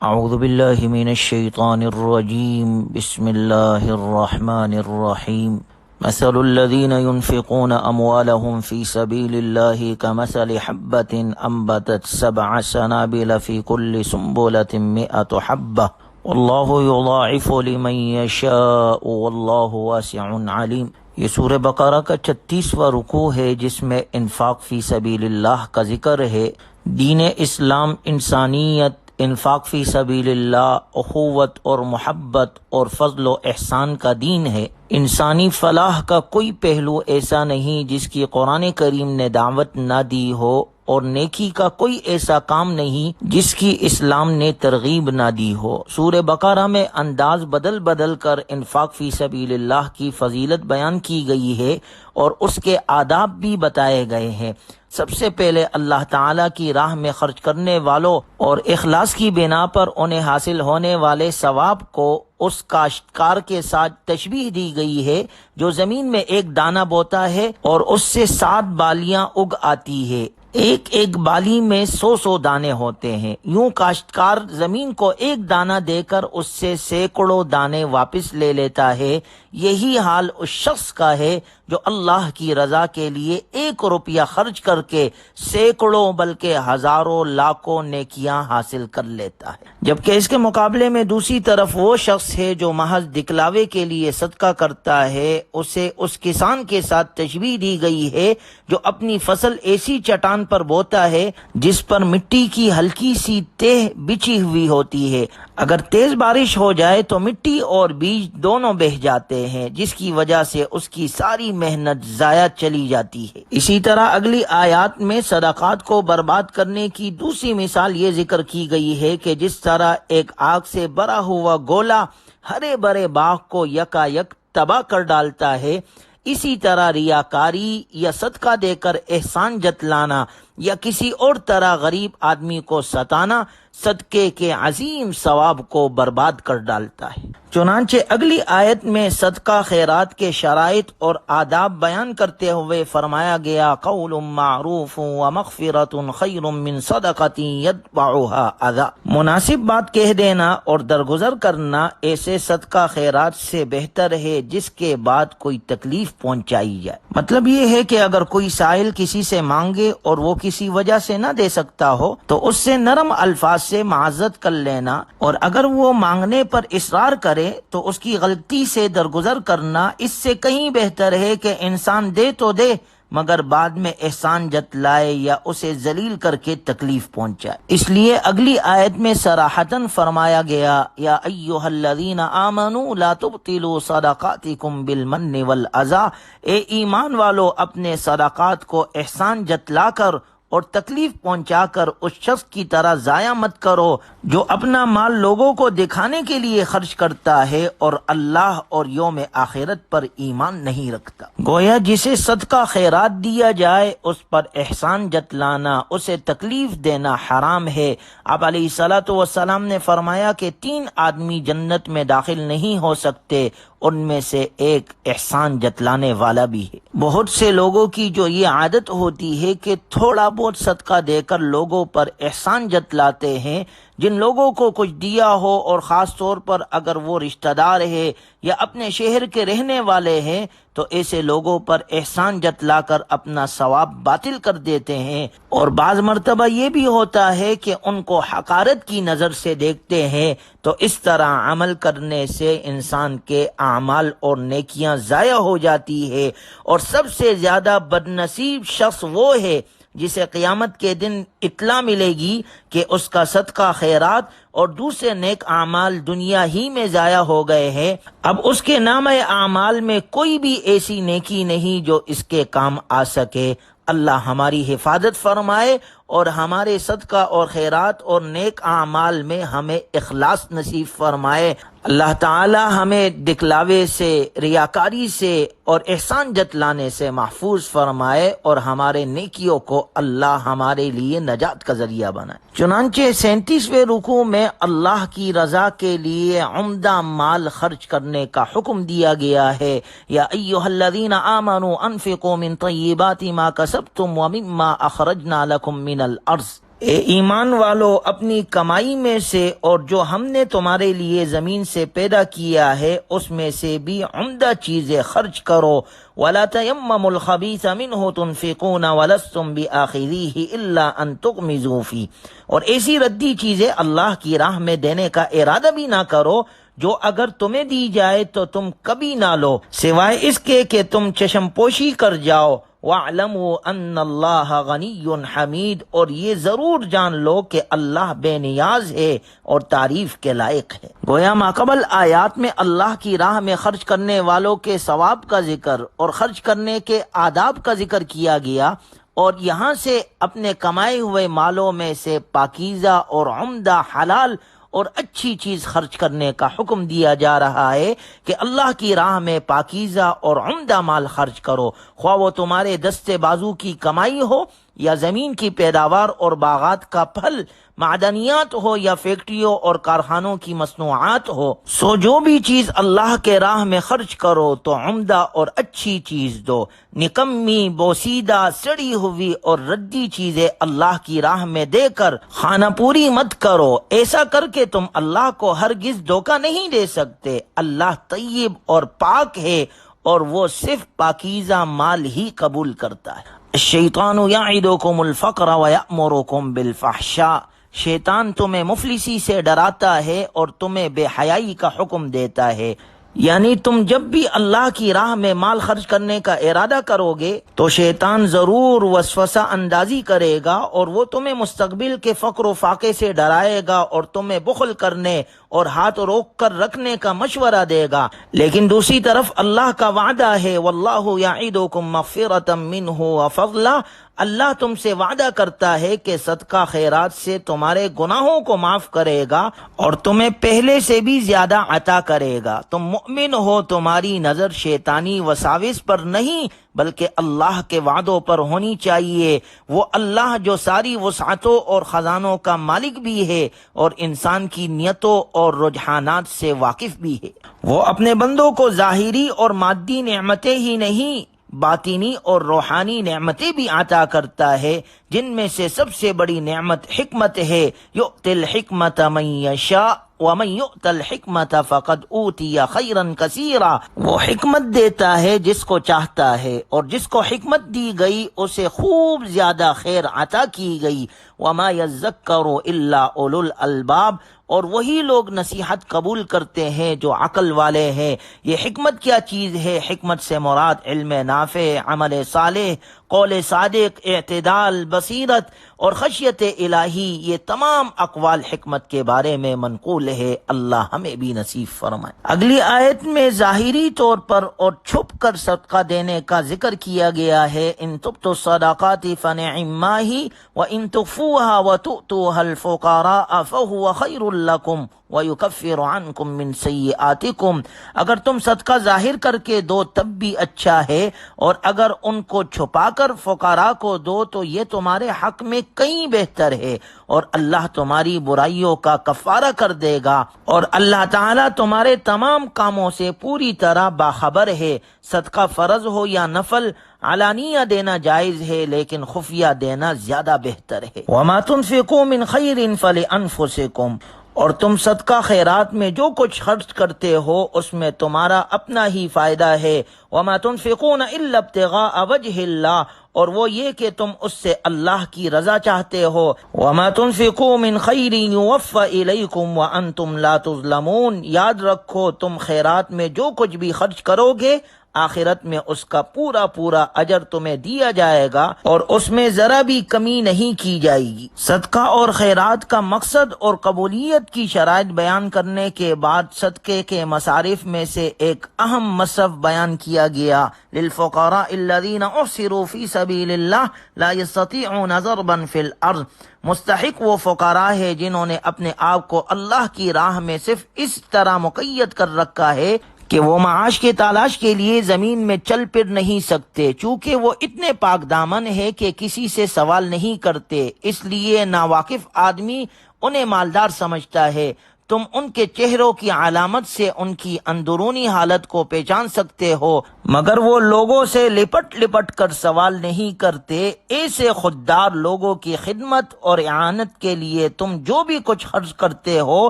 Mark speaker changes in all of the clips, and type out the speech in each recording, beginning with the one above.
Speaker 1: اعوذ باللہ من الشیطان الرجیم بسم اللہ الرحمن الرحیم مثل الذین ينفقون اموالهم في سبیل اللہ كمثل حبة انبتت 7 سنابل في كل سنبلة 100 حبة واللہ یضاعف لمن یشاء واللہ واسع علیم۔ یہ سورہ بقرہ کا 36واں رکوع ہے جس میں انفاق فی سبیل اللہ کا ذکر ہے۔ دین اسلام انسانیت، انفاق فی سبیل اللہ، اخوت اور محبت اور فضل و احسان کا دین ہے۔ انسانی فلاح کا کوئی پہلو ایسا نہیں جس کی قرآن کریم نے دعوت نہ دی ہو، اور نیکی کا کوئی ایسا کام نہیں جس کی اسلام نے ترغیب نہ دی ہو۔ سورہ بقرہ میں انداز بدل بدل کر انفاق فی سبیل اللہ کی فضیلت بیان کی گئی ہے اور اس کے آداب بھی بتائے گئے ہیں۔ سب سے پہلے اللہ تعالیٰ کی راہ میں خرچ کرنے والوں اور اخلاص کی بنا پر انہیں حاصل ہونے والے ثواب کو اس کاشتکار کے ساتھ تشبیہ دی گئی ہے جو زمین میں ایک دانہ بوتا ہے اور اس سے 7 بالیاں اگ آتی ہے۔ ایک ایک بالی میں 100 دانے ہوتے ہیں۔ یوں کاشتکار زمین کو ایک دانہ دے کر اس سے سینکڑوں دانے واپس لے لیتا ہے۔ یہی حال اس شخص کا ہے جو اللہ کی رضا کے لیے 1 روپیہ خرچ کر کے سینکڑوں بلکہ ہزاروں لاکھوں نیکیاں حاصل کر لیتا ہے۔ جبکہ اس کے مقابلے میں دوسری طرف وہ شخص ہے جو محض دکھلاوے کے لیے صدقہ کرتا ہے، اسے اس کسان کے ساتھ تشبیہ دی گئی ہے جو اپنی فصل ایسی چٹان پر بوتا ہے جس پر مٹی کی ہلکی سی تہ بچھی ہوئی ہوتی ہے۔ اگر تیز بارش ہو جائے تو مٹی اور بیج دونوں بہہ جاتے ہیں، جس کی وجہ سے اس کی ساری محنت ضائع چلی جاتی ہے۔ اسی طرح اگلی آیات میں صدقات کو برباد کرنے کی دوسری مثال یہ ذکر کی گئی ہے کہ جس طرح ایک آگ سے بھرا ہوا گولا ہرے بھرے باغ کو یکا یک تباہ کر ڈالتا ہے، اسی طرح ریاکاری یا صدقہ دے کر احسان جتلانا یا کسی اور طرح غریب آدمی کو ستانا صدقے کے عظیم ثواب کو برباد کر ڈالتا ہے۔ چنانچہ اگلی آیت میں صدقہ خیرات کے شرائط اور آداب بیان کرتے ہوئے فرمایا گیا قول معروف ومغفرۃ خیر من صدقۃ یتبعها اذی۔ مناسب بات کہہ دینا اور درگزر کرنا ایسے صدقہ خیرات سے بہتر ہے جس کے بعد کوئی تکلیف پہنچائی جائے۔ مطلب یہ ہے کہ اگر کوئی سائل کسی سے مانگے اور وہ کسی وجہ سے نہ دے سکتا ہو تو اس سے نرم الفاظ سے معذرت کر لینا، اور اگر وہ مانگنے پر اصرار کرے تو اس کی غلطی سے درگزر کرنا اس سے کہیں بہتر ہے کہ انسان دے تو دے مگر بعد میں احسان جتلائے یا اسے ذلیل کر کے تکلیف پہنچائے۔ اس لیے اگلی آیت میں صراحتاً فرمایا گیا یا ایھا الذین آمنوا لا تبطلوا صدقاتکم بالمن والاذی، اے ایمان والو اپنے صدقات کو احسان جتلا کر اور تکلیف پہنچا کر اس شخص کی طرح ضائع مت کرو جو اپنا مال لوگوں کو دکھانے کے لیے خرچ کرتا ہے اور اللہ اور یوم آخرت پر ایمان نہیں رکھتا۔ گویا جسے صدقہ خیرات دیا جائے اس پر احسان جتلانا، اسے تکلیف دینا حرام ہے۔ آپ علیہ الصلوۃ والسلام نے فرمایا کہ 3 آدمی جنت میں داخل نہیں ہو سکتے، ان میں سے ایک احسان جتلانے والا بھی ہے۔ بہت سے لوگوں کی جو یہ عادت ہوتی ہے کہ تھوڑا بہت صدقہ دے کر لوگوں پر احسان جتلاتے ہیں، جن لوگوں کو کچھ دیا ہو اور خاص طور پر اگر وہ رشتہ دار ہے یا اپنے شہر کے رہنے والے ہیں تو ایسے لوگوں پر احسان جتلا کر اپنا ثواب باطل کر دیتے ہیں، اور بعض مرتبہ یہ بھی ہوتا ہے کہ ان کو حقارت کی نظر سے دیکھتے ہیں۔ تو اس طرح عمل کرنے سے انسان کے اعمال اور نیکیاں ضائع ہو جاتی ہے، اور سب سے زیادہ بدنصیب شخص وہ ہے جسے قیامت کے دن اطلاع ملے گی کہ اس کا صدقہ خیرات اور دوسرے نیک اعمال دنیا ہی میں ضائع ہو گئے ہیں۔ اب اس کے نامہ اعمال میں کوئی بھی ایسی نیکی نہیں جو اس کے کام آ سکے۔ اللہ ہماری حفاظت فرمائے اور ہمارے صدقہ اور خیرات اور نیک اعمال میں ہمیں اخلاص نصیب فرمائے۔ اللہ تعالی ہمیں دکھلاوے سے، ریاکاری سے اور احسان جتلانے سے محفوظ فرمائے، اور ہمارے نیکیوں کو اللہ ہمارے لیے نجات کا ذریعہ بنائے۔ چنانچہ 37ویں رکوع میں اللہ کی رضا کے لیے عمدہ مال خرچ کرنے کا حکم دیا گیا ہے۔ یا ایھا الذین آمنوا انفقوا من طیبات ما کسبتم ومما اخرجنا لکم من الارض۔ اے ایمان والو، اپنی کمائی میں سے اور جو ہم نے تمہارے لیے زمین سے پیدا کیا ہے اس میں سے بھی عمدہ چیزیں خرچ کرو، وَلَا تَيَمَّمُوا الْخَبِيثَ مِنْهُ تُنْفِقُونَ وَلَسْتُمْ بِآخِذِيهِ إِلَّا أَن تُغْمِضُوا فِيهِ، اور ایسی ردی چیزیں اللہ کی راہ میں دینے کا ارادہ بھی نہ کرو جو اگر تمہیں دی جائے تو تم کبھی نہ لو، سوائے اس کے کہ تم چشم پوشی کر جاؤ۔ وَاعْلَمُوا أَنَّ اللَّهَ غَنِيٌّ حَمِيدٌ، اور یہ ضرور جان لو کہ اللہ بے نیاز ہے اور تعریف کے لائق ہے۔ گویا ماقبل آیات میں اللہ کی راہ میں خرچ کرنے والوں کے ثواب کا ذکر اور خرچ کرنے کے آداب کا ذکر کیا گیا، اور یہاں سے اپنے کمائے ہوئے مالوں میں سے پاکیزہ اور عمدہ حلال اور اچھی چیز خرچ کرنے کا حکم دیا جا رہا ہے کہ اللہ کی راہ میں پاکیزہ اور عمدہ مال خرچ کرو، خواہ وہ تمہارے دستے بازو کی کمائی ہو یا زمین کی پیداوار اور باغات کا پھل، معدنیات ہو یا فیکٹریوں اور کارخانوں کی مصنوعات ہو۔ سو جو بھی چیز اللہ کے راہ میں خرچ کرو تو عمدہ اور اچھی چیز دو، نکمی، بوسیدہ، سڑی ہوئی اور ردی چیزیں اللہ کی راہ میں دے کر خانہ پوری مت کرو، ایسا کر کے تم اللہ کو ہرگز دھوکہ نہیں دے سکتے۔ اللہ طیب اور پاک ہے اور وہ صرف پاکیزہ مال ہی قبول کرتا ہے۔ الشیطان یعدکم الفقر ویأمرکم بالفحشاء، شیطان تمہیں مفلسی سے ڈراتا ہے اور تمہیں بے حیائی کا حکم دیتا ہے، یعنی تم جب بھی اللہ کی راہ میں مال خرچ کرنے کا ارادہ کرو گے تو شیطان ضرور وسوسہ اندازی کرے گا اور وہ تمہیں مستقبل کے فقر و فاقے سے ڈرائے گا اور تمہیں بخل کرنے اور ہاتھ روک کر رکھنے کا مشورہ دے گا، لیکن دوسری طرف اللہ کا وعدہ ہے وَاللَّهُ يَعِدُكُم مَغْفِرَةً مِّنْهُ وَفَضْلًا، اللہ تم سے وعدہ کرتا ہے کہ صدقہ خیرات سے تمہارے گناہوں کو معاف کرے گا اور تمہیں پہلے سے بھی زیادہ عطا کرے گا۔ تم مؤمن ہو، تمہاری نظر شیطانی وساوس پر نہیں بلکہ اللہ کے وعدوں پر ہونی چاہیے۔ وہ اللہ جو ساری وسعتوں اور خزانوں کا مالک بھی ہے اور انسان کی نیتوں اور رجحانات سے واقف بھی ہے۔ وہ اپنے بندوں کو ظاہری اور مادی نعمتیں ہی نہیں باطنی اور روحانی نعمتیں بھی عطا کرتا ہے، جن میں سے سب سے بڑی نعمت حکمت ہے۔ یؤتی الحکمت من یشاء ومن یؤت الحکمت فقد اوتی خیرا کثیرا، وہ حکمت دیتا ہے جس کو چاہتا ہے اور جس کو حکمت دی گئی اسے خوب زیادہ خیر عطا کی گئی۔ وما یذکر الا اولو الالباب، اور وہی لوگ نصیحت قبول کرتے ہیں جو عقل والے ہیں۔ یہ حکمت کیا چیز ہے؟ حکمت سے مراد علم نافع، عمل صالح، قول صادق، اعتدال، بصیرت اور خشیت الہی، یہ تمام اقوال حکمت کے بارے میں منقول ہے۔ اللہ ہمیں بھی نصیب فرمائے۔ اگلی آیت میں ظاہری طور پر اور چھپ کر صدقہ دینے کا ذکر کیا گیا ہے۔ ان تبتوا الصدقات فنعما ہی وان تخفوها وتؤتوها الفقراء فهو خیر لکم وَيُكَفِّرُ عَنْكُم مِّن سَيِّئَاتِكُمْ، اگر تم صدقہ ظاہر کر کے دو تب بھی اچھا ہے، اور اگر ان کو چھپا کر فقراء کو دو تو یہ تمہارے حق میں کہیں بہتر ہے، اور اللہ تمہاری برائیوں کا کفارہ کر دے گا، اور اللہ تعالیٰ تمہارے تمام کاموں سے پوری طرح باخبر ہے۔ صدقہ فرض ہو یا نفل، علانیہ دینا جائز ہے لیکن خفیہ دینا زیادہ بہتر ہے۔ وَمَا تُنْفِقُوا مِنْ خَيْرٍ فَلِأَنفُسِكُمْ، اور تم صدقہ خیرات میں جو کچھ خرچ کرتے ہو اس میں تمہارا اپنا ہی فائدہ ہے۔ وَمَا تُنْفِقُونَ إِلَّا ابْتِغَاءَ وَجْهِ اللَّهِ، اور وہ یہ کہ تم اس سے اللہ کی رضا چاہتے ہو۔ وَمَا تُنْفِقُوا مِنْ خَيْرٍ يُوَفَّ إِلَيْكُمْ وَأَنْتُمْ لَا تُظْلَمُونَ، یاد رکھو تم خیرات میں جو کچھ بھی خرچ کرو گے آخرت میں اس کا پورا پورا اجر تمہیں دیا جائے گا اور اس میں ذرا بھی کمی نہیں کی جائے گی۔ صدقہ اور خیرات کا مقصد اور قبولیت کی شرائط بیان کرنے کے بعد صدقے کے مصارف میں سے ایک اہم مصرف بیان کیا گیا، للفقراء الذین احصروا فی سبیل اللہ لا یستطیعون ضربا فی الارض، مستحق وہ فقراء ہے جنہوں نے اپنے آپ کو اللہ کی راہ میں صرف اس طرح مقید کر رکھا ہے کہ وہ معاش کے تلاش کے لیے زمین میں چل پھر نہیں سکتے، چونکہ وہ اتنے پاک دامن ہے کہ کسی سے سوال نہیں کرتے، اس لیے ناواقف آدمی انہیں مالدار سمجھتا ہے۔ تم ان کے چہروں کی علامت سے ان کی اندرونی حالت کو پہچان سکتے ہو، مگر وہ لوگوں سے لپٹ لپٹ کر سوال نہیں کرتے۔ ایسے خوددار لوگوں کی خدمت اور اعانت کے لیے تم جو بھی کچھ خرچ کرتے ہو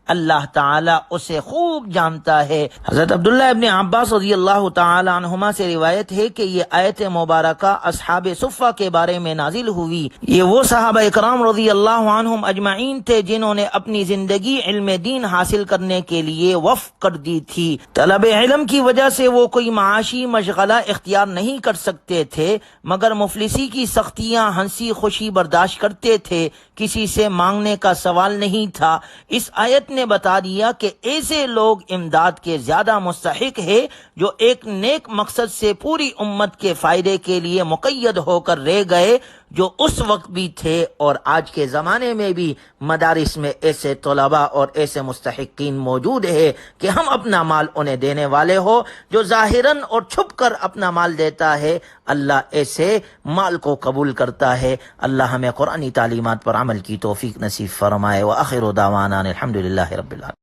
Speaker 1: اللہ تعالیٰ اسے خوب جانتا ہے۔ حضرت عبداللہ ابن عباس رضی اللہ تعالی عنہما سے روایت ہے کہ یہ آیت مبارکہ اصحاب صفہ کے بارے میں نازل ہوئی۔ یہ وہ صحابہ اکرام رضی اللہ عنہم اجمعین تھے جنہوں نے اپنی زندگی علم دین حاصل کرنے کے لیے وقف کر دی تھی۔ طلب علم کی وجہ سے وہ کوئی معاشی مشغلہ اختیار نہیں کر سکتے تھے، مگر مفلسی کی سختیاں ہنسی خوشی برداشت کرتے تھے، کسی سے مانگنے کا سوال نہیں تھا۔ اس آیت نے بتا دیا کہ ایسے لوگ امداد کے زیادہ مستحق ہے جو ایک نیک مقصد سے پوری امت کے فائدے کے لیے مقید ہو کر رہ گئے، جو اس وقت بھی تھے اور آج کے زمانے میں بھی مدارس میں ایسے طلباء اور ایسے مستحقین موجود ہے کہ ہم اپنا مال انہیں دینے والے ہو۔ جو ظاہراً اور چھپ کر اپنا مال دیتا ہے اللہ ایسے مال کو قبول کرتا ہے۔ اللہ ہمیں قرآنی تعلیمات پر عمل کی توفیق نصیب فرمائے۔ وآخر دعوانا الحمدللہ رب العالمین۔